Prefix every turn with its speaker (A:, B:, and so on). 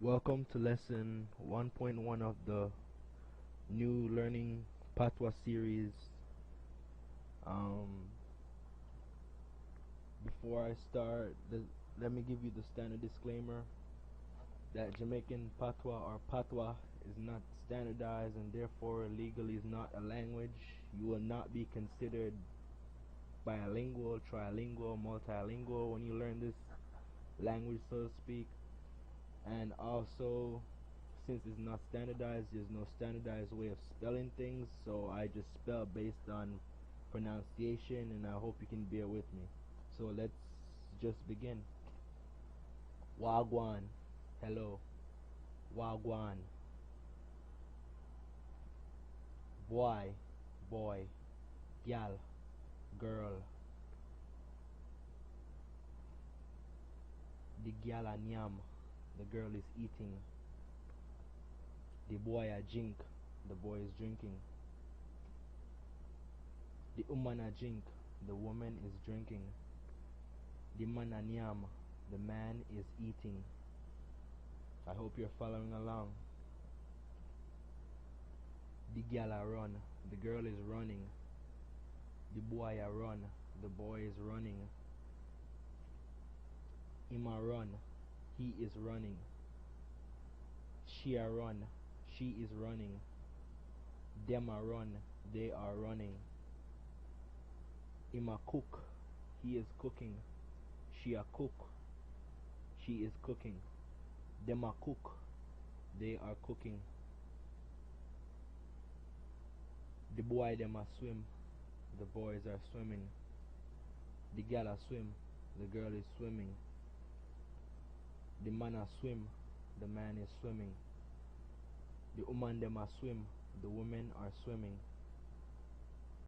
A: Welcome to lesson 1.1 of the new learning Patwa series. Um, Before I start, let me give you the standard disclaimer that Jamaican Patwa or Patwa is not standardized and therefore legally is not a language. You will not be considered bilingual, trilingual, multilingual when you learn this language, so to speak. And also, since it's not standardized, there's no standardized way of spelling things, so I just spell based on pronunciation, and I hope you can bear with me. So let's just begin. Wagwan, hello. Wagwan. Boy, boy. Gal, girl. The gal a nyam, the girl is eating. The boy a drink, the boy is drinking. The woman a drink, the woman is drinking. The man a nyam, the man is eating. I hope you're following along. The gal a run, the girl is running. The boy a run, the boy is running. Him a run, he is running. She a run, she is running. Them a run, they are running. Him a cook, he is cooking. She a cook, she is cooking. Them a cook, they are cooking. The boy them a swim, the boys are swimming. The gal a swim, the girl is swimming. The man a swim, the man is swimming. The woman them a swim, the women are swimming.